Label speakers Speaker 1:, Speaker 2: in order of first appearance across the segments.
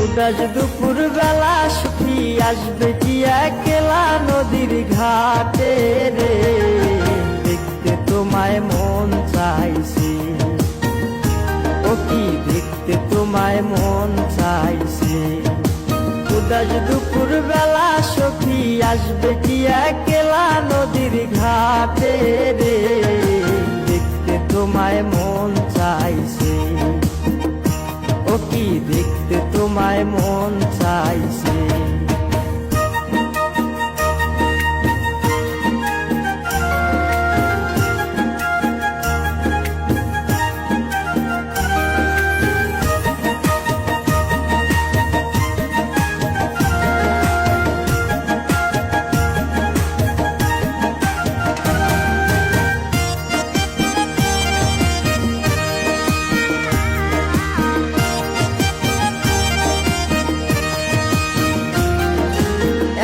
Speaker 1: উদাস দুপুর বেলা সুখী আসবে কি একলা নদীর ঘাটে রে, দেখতে তোমায় মন চাইছে, ও কি দেখতে তোমায় মন চাইছে। উদাস দুপুর বেলা সখী আসবে কি একলা নদীর ঘাটে রে, দেখতে তোমায় মন চাইছে, ও কি দেখতে তোমায় মন চাইছে।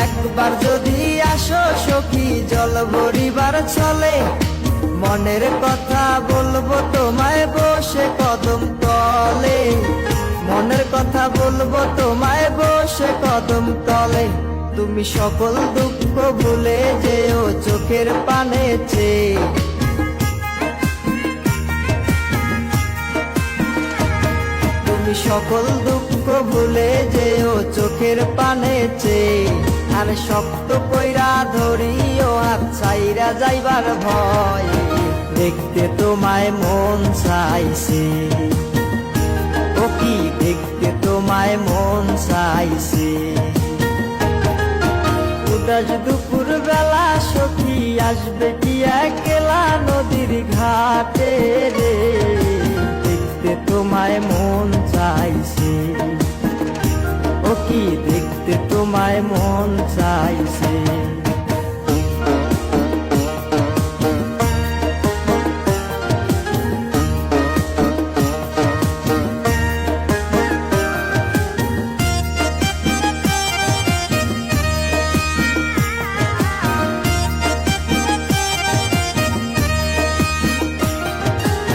Speaker 1: একবার যদি আসো সখী জল ভরিবার চলে, মনের কথা বলবো তোমায় বসে কদম তলে, মনের কথা বলবো তোমায় বসে কদম তলে। তুমি সকল দুঃখ ভুলে যেও চোখের পানে চেয়ে, তুমি সকল দুঃখ ভুলে যেও চোখের পানে চেয়ে। আর শক্ত কইরা ধরিও হাত ছাইরা যাইবার ভয়, দেখতে তোমায় মন চাইছে, ও কি দেখতে তোমায় মন চাইছে। উদাস দুপুর বেলা সখী আসবে কি একলা নদীর ঘাটে রে, দেখতে তোমায় মন চাইছে, ও কি দেখতে তোমায় মন চাইছে।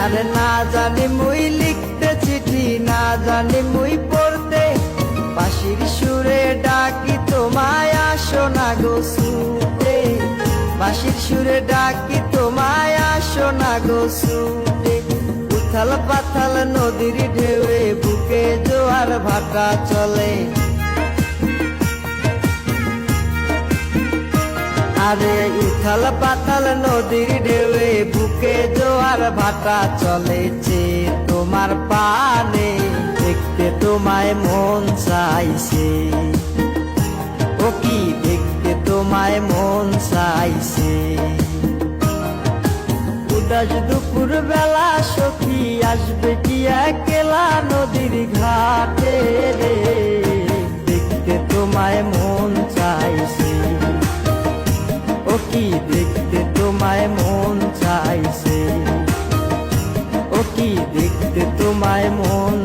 Speaker 1: আরে না জানি মুই লিখতে চিঠি, না জানি মুই পড়তে, বাঁশির সুরে ডাকি তোমায় আসো না গো শুতে, বাঁশির সুরে ডাকি তোমায় আসো না গো শুতে। উথাল পাথাল নদীর ঢেউয়ে বুকে জোয়ার ভাটা চলে, আরে উথাল পাতাল নদীর ঢেউয়ে বুকে জোয়ার ভাটা চলেছে তোমার পানে, দেখতে তোমায় মন চাইছে, ও কি দেখতে তোমায় মন চাইছে। উদাস দুপুর বেলা সখী আসবে কি একলা নদীর ঘাটে রে, দেখতে তোমায় মন চাইছে, ও কি দেখতে তোমায় মন চাইছে, ও কি দেখতে তোমায় মন